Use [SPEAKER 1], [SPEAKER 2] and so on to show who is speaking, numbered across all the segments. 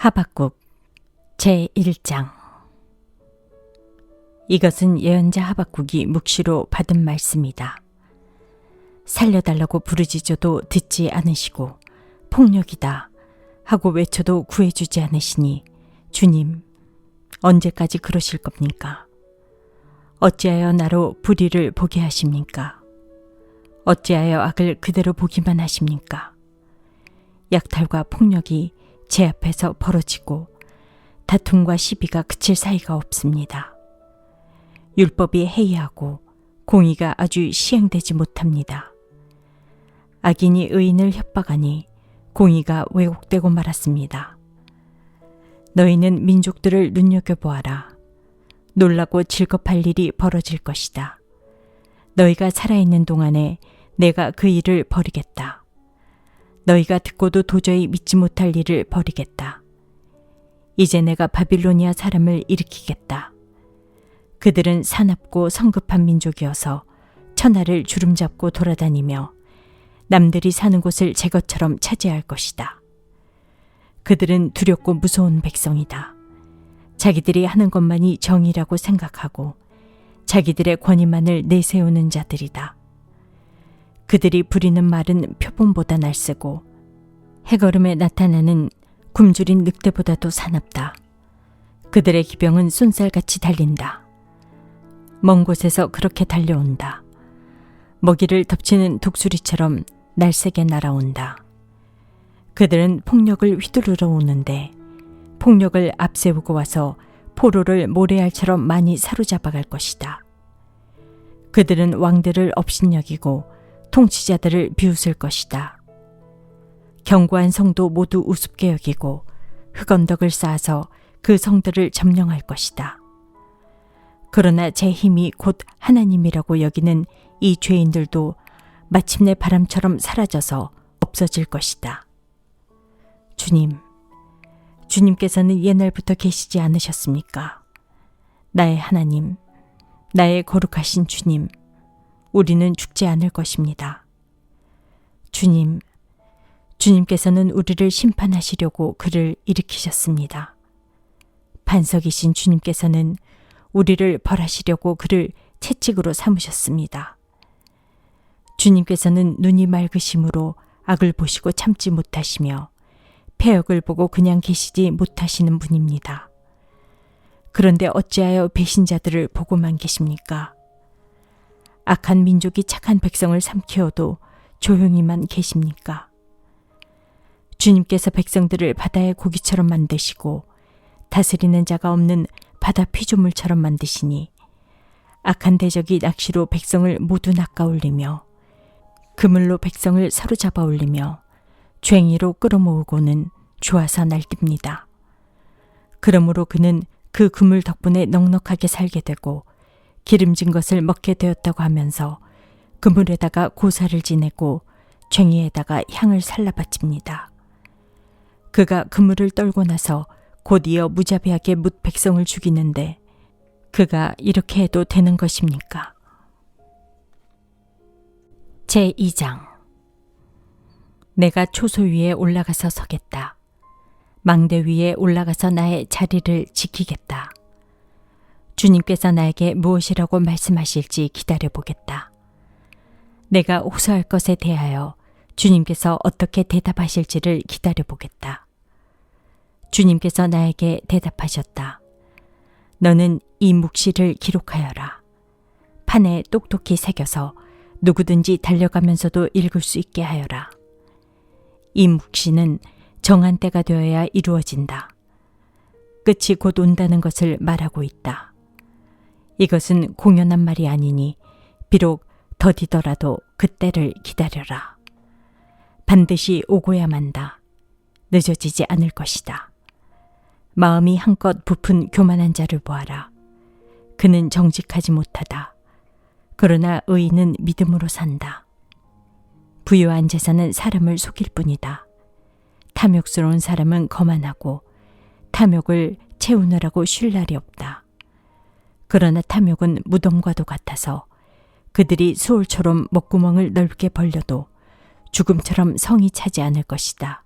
[SPEAKER 1] 하박국 제1장. 이것은 예언자 하박국이 묵시로 받은 말씀이다. 살려달라고 부르짖어도 듣지 않으시고 폭력이다 하고 외쳐도 구해주지 않으시니 주님, 언제까지 그러실 겁니까? 어찌하여 나로 불의를 보게 하십니까? 어찌하여 악을 그대로 보기만 하십니까? 약탈과 폭력이 제 앞에서 벌어지고 다툼과 시비가 그칠 사이가 없습니다. 율법이 해이하고 공의가 아주 시행되지 못합니다. 악인이 의인을 협박하니 공의가 왜곡되고 말았습니다. 너희는 민족들을 눈여겨보아라. 놀라고 즐겁할 일이 벌어질 것이다. 너희가 살아있는 동안에 내가 그 일을 벌이겠다. 너희가 듣고도 도저히 믿지 못할 일을 벌이겠다. 이제 내가 바빌로니아 사람을 일으키겠다. 그들은 사납고 성급한 민족이어서 천하를 주름잡고 돌아다니며 남들이 사는 곳을 제 것처럼 차지할 것이다. 그들은 두렵고 무서운 백성이다. 자기들이 하는 것만이 정의라고 생각하고 자기들의 권위만을 내세우는 자들이다. 그들이 부리는 말은 표범보다 날쌔고 해걸음에 나타나는 굶주린 늑대보다도 사납다. 그들의 기병은 쏜살같이 달린다. 먼 곳에서 그렇게 달려온다. 먹이를 덮치는 독수리처럼 날쌔게 날아온다. 그들은 폭력을 휘두르러 오는데 폭력을 앞세우고 와서 포로를 모래알처럼 많이 사로잡아갈 것이다. 그들은 왕들을 업신여기고 통치자들을 비웃을 것이다. 견고한 성도 모두 우습게 여기고 흙언덕을 쌓아서 그 성들을 점령할 것이다. 그러나 제 힘이 곧 하나님이라고 여기는 이 죄인들도 마침내 바람처럼 사라져서 없어질 것이다. 주님께서는 옛날부터 계시지 않으셨습니까? 나의 하나님, 나의 거룩하신 주님, 우리는 죽지 않을 것입니다. 주님께서는 우리를 심판하시려고 그를 일으키셨습니다. 반석이신 주님께서는 우리를 벌하시려고 그를 채찍으로 삼으셨습니다. 주님께서는 눈이 맑으심으로 악을 보시고 참지 못하시며 패역을 보고 그냥 계시지 못하시는 분입니다. 그런데 어찌하여 배신자들을 보고만 계십니까? 악한 민족이 착한 백성을 삼키어도 조용히만 계십니까? 주님께서 백성들을 바다의 고기처럼 만드시고 다스리는 자가 없는 바다 피조물처럼 만드시니 악한 대적이 낚시로 백성을 모두 낚아올리며 그물로 백성을 사로잡아 올리며 쟁이로 끌어모으고는 좋아서 날깁니다. 그러므로 그는 그 그물 덕분에 넉넉하게 살게 되고 기름진 것을 먹게 되었다고 하면서 그물에다가 고사를 지내고 쟁이에다가 향을 살라바칩니다. 그가 그물을 떨고 나서 곧 이어 무자비하게 뭇 백성을 죽이는데 그가 이렇게 해도 되는 것입니까? 제2장. 내가 초소 위에 올라가서 서겠다. 망대 위에 올라가서 나의 자리를 지키겠다. 주님께서 나에게 무엇이라고 말씀하실지 기다려보겠다. 내가 호소할 것에 대하여 주님께서 어떻게 대답하실지를 기다려보겠다. 주님께서 나에게 대답하셨다. 너는 이 묵시를 기록하여라. 판에 똑똑히 새겨서 누구든지 달려가면서도 읽을 수 있게 하여라. 이 묵시는 정한 때가 되어야 이루어진다. 끝이 곧 온다는 것을 말하고 있다. 이것은 공연한 말이 아니니 비록 더디더라도 그때를 기다려라. 반드시 오고야 만다. 늦어지지 않을 것이다. 마음이 한껏 부푼 교만한 자를 보아라. 그는 정직하지 못하다. 그러나 의인은 믿음으로 산다. 부유한 재산은 사람을 속일 뿐이다. 탐욕스러운 사람은 거만하고 탐욕을 채우느라고 쉴 날이 없다. 그러나 탐욕은 무덤과도 같아서 그들이 수올처럼 목구멍을 넓게 벌려도 죽음처럼 성이 차지 않을 것이다.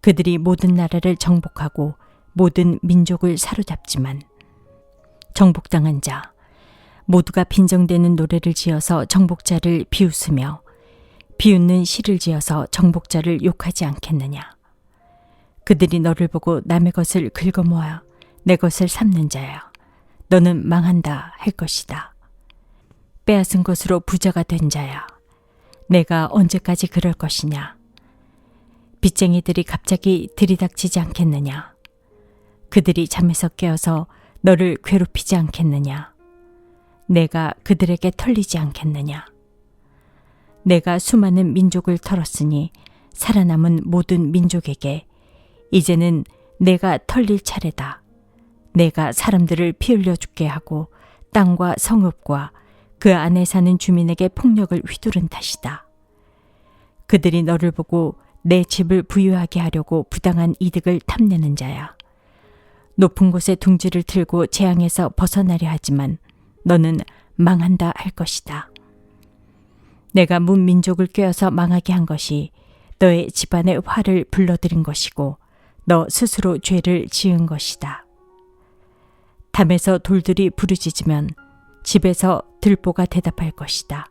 [SPEAKER 1] 그들이 모든 나라를 정복하고 모든 민족을 사로잡지만 정복당한 자 모두가 빈정대는 노래를 지어서 정복자를 비웃으며 비웃는 시를 지어서 정복자를 욕하지 않겠느냐. 그들이 너를 보고 남의 것을 긁어모아 내 것을 삼는 자야. 너는 망한다 할 것이다. 빼앗은 것으로 부자가 된 자야. 내가 언제까지 그럴 것이냐. 빚쟁이들이 갑자기 들이닥치지 않겠느냐. 그들이 잠에서 깨어서 너를 괴롭히지 않겠느냐. 내가 그들에게 털리지 않겠느냐. 내가 수많은 민족을 털었으니 살아남은 모든 민족에게 이제는 내가 털릴 차례다. 내가 사람들을 피 흘려 죽게 하고 땅과 성읍과 그 안에 사는 주민에게 폭력을 휘두른 탓이다. 그들이 너를 보고 내 집을 부유하게 하려고 부당한 이득을 탐내는 자야. 높은 곳에 둥지를 틀고 재앙에서 벗어나려 하지만 너는 망한다 할 것이다. 내가 문 민족을 꿰어서 망하게 한 것이 너의 집안에 화를 불러들인 것이고 너 스스로 죄를 지은 것이다. 담에서 돌들이 부르짖으면 집에서 들보가 대답할 것이다.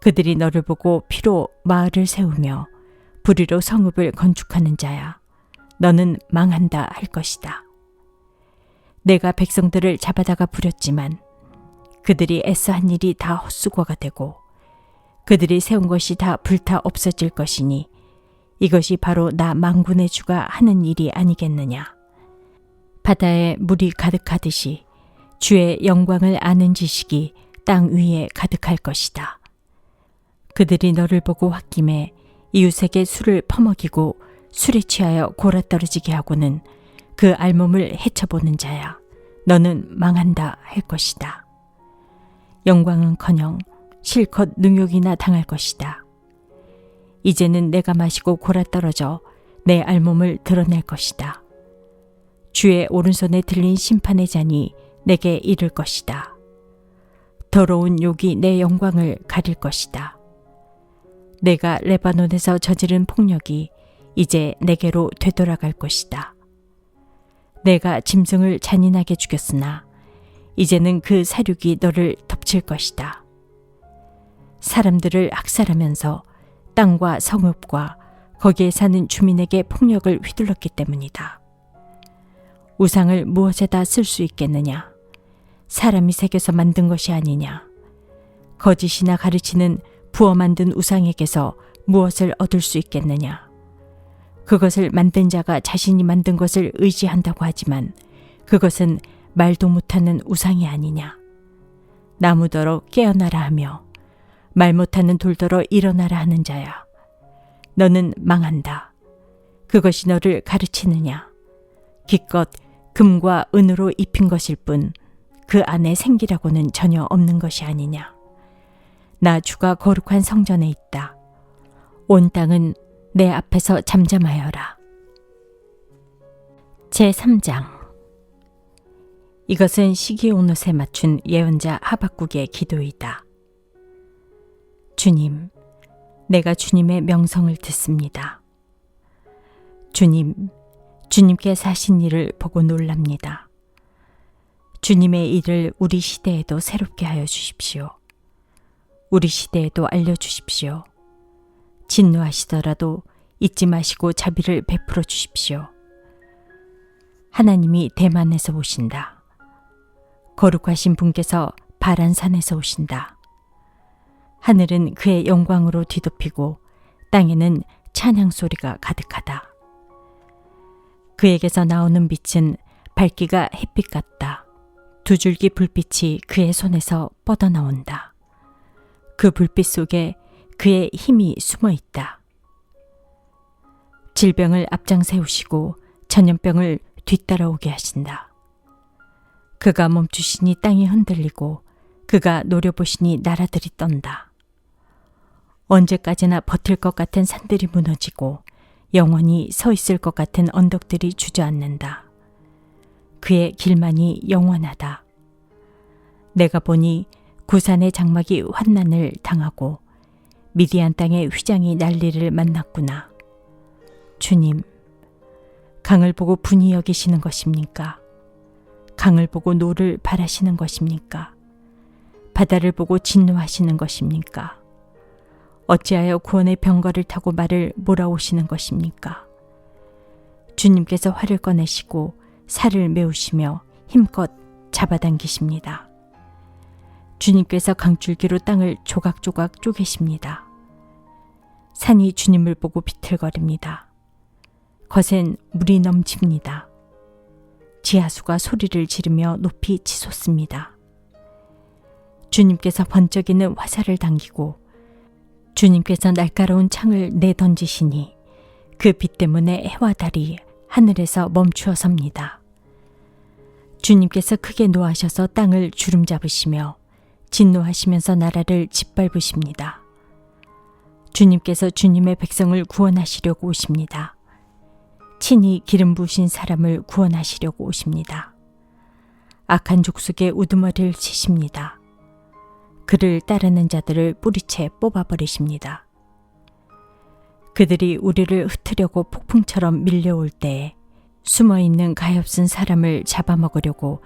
[SPEAKER 1] 그들이 너를 보고 피로 마을을 세우며 불의로 성읍을 건축하는 자야. 너는 망한다 할 것이다. 내가 백성들을 잡아다가 부렸지만 그들이 애써 한 일이 다 헛수고가 되고 그들이 세운 것이 다 불타 없어질 것이니 이것이 바로 나 만군의 주가 하는 일이 아니겠느냐. 바다에 물이 가득하듯이 주의 영광을 아는 지식이 땅 위에 가득할 것이다. 그들이 너를 보고 홧김에 이웃에게 술을 퍼먹이고 술에 취하여 골아떨어지게 하고는 그 알몸을 헤쳐보는 자야. 너는 망한다 할 것이다. 영광은커녕 실컷 능욕이나 당할 것이다. 이제는 내가 마시고 골아떨어져 내 알몸을 드러낼 것이다. 주의 오른손에 들린 심판의 잔이 내게 이를 것이다. 더러운 욕이 내 영광을 가릴 것이다. 내가 레바논에서 저지른 폭력이 이제 내게로 되돌아갈 것이다. 내가 짐승을 잔인하게 죽였으나 이제는 그 사륙이 너를 덮칠 것이다. 사람들을 학살하면서 땅과 성읍과 거기에 사는 주민에게 폭력을 휘둘렀기 때문이다. 우상을 무엇에다 쓸 수 있겠느냐? 사람이 새겨서 만든 것이 아니냐? 거짓이나 가르치는 부어 만든 우상에게서 무엇을 얻을 수 있겠느냐? 그것을 만든 자가 자신이 만든 것을 의지한다고 하지만 그것은 말도 못하는 우상이 아니냐? 나무더러 깨어나라 하며 말 못하는 돌더러 일어나라 하는 자야. 너는 망한다. 그것이 너를 가르치느냐? 기껏 금과 은으로 입힌 것일 뿐 그 안에 생기라고는 전혀 없는 것이 아니냐. 나 주가 거룩한 성전에 있다. 온 땅은 내 앞에서 잠잠하여라. 제3장. 이것은 시기온옷에 맞춘 예언자 하박국의 기도이다. 주님, 내가 주님의 명성을 듣습니다. 주님, 주님께 사신 일을 보고 놀랍니다. 주님의 일을 우리 시대에도 새롭게 하여 주십시오. 우리 시대에도 알려주십시오. 진노하시더라도 잊지 마시고 자비를 베풀어 주십시오. 하나님이 대만에서 오신다. 거룩하신 분께서 바란산에서 오신다. 하늘은 그의 영광으로 뒤덮이고 땅에는 찬양 소리가 가득하다. 그에게서 나오는 빛은 밝기가 햇빛 같다. 두 줄기 불빛이 그의 손에서 뻗어나온다. 그 불빛 속에 그의 힘이 숨어 있다. 질병을 앞장 세우시고 전염병을 뒤따라오게 하신다. 그가 멈추시니 땅이 흔들리고 그가 노려보시니 나라들이 떤다. 언제까지나 버틸 것 같은 산들이 무너지고 영원히 서 있을 것 같은 언덕들이 주저앉는다. 그의 길만이 영원하다. 내가 보니 구산의 장막이 환난을 당하고 미디안 땅의 휘장이 난리를 만났구나. 주님, 강을 보고 분이 여기시는 것입니까? 강을 보고 노를 바라시는 것입니까? 바다를 보고 진노하시는 것입니까? 어찌하여 구원의 병거를 타고 말을 몰아오시는 것입니까? 주님께서 활을 꺼내시고 살을 메우시며 힘껏 잡아당기십니다. 주님께서 강줄기로 땅을 조각조각 쪼개십니다. 산이 주님을 보고 비틀거립니다. 거센 물이 넘칩니다. 지하수가 소리를 지르며 높이 치솟습니다. 주님께서 번쩍이는 화살을 당기고 주님께서 날카로운 창을 내던지시니 그 빛 때문에 해와 달이 하늘에서 멈추어 섭니다. 주님께서 크게 노하셔서 땅을 주름잡으시며 진노하시면서 나라를 짓밟으십니다. 주님께서 주님의 백성을 구원하시려고 오십니다. 친히 기름 부으신 사람을 구원하시려고 오십니다. 악한 족속의 우두머리를 치십니다. 그를 따르는 자들을 뿌리채 뽑아버리십니다. 그들이 우리를 흩으려고 폭풍처럼 밀려올 때에 숨어있는 가엾은 사람을 잡아먹으려고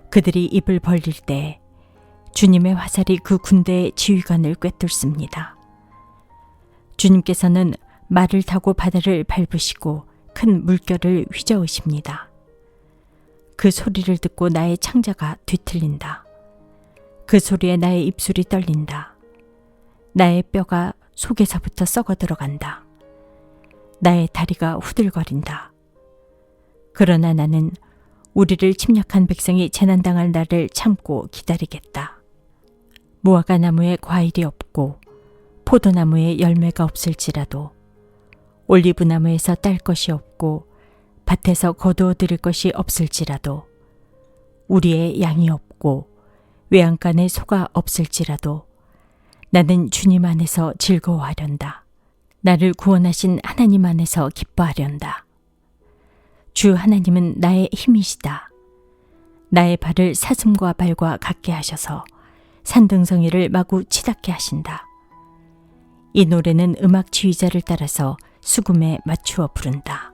[SPEAKER 1] 그들이 입을 벌릴 때에 주님의 화살이 그 군대의 지휘관을 꿰뚫습니다. 주님께서는 말을 타고 바다를 밟으시고 큰 물결을 휘저으십니다. 그 소리를 듣고 나의 창자가 뒤틀린다. 그 소리에 나의 입술이 떨린다. 나의 뼈가 속에서부터 썩어 들어간다. 나의 다리가 후들거린다. 그러나 나는 우리를 침략한 백성이 재난당할 날을 참고 기다리겠다. 무화과 나무에 과일이 없고 포도나무에 열매가 없을지라도 올리브 나무에서 딸 것이 없고 밭에서 거두어 들일 것이 없을지라도 우리의 양이 없고 외양간에 소가 없을지라도 나는 주님 안에서 즐거워하련다. 나를 구원하신 하나님 안에서 기뻐하련다. 주 하나님은 나의 힘이시다. 나의 발을 사슴과 발과 같게 하셔서 산등성이를 마구 치닫게 하신다. 이 노래는 음악 지휘자를 따라서 수금에 맞추어 부른다.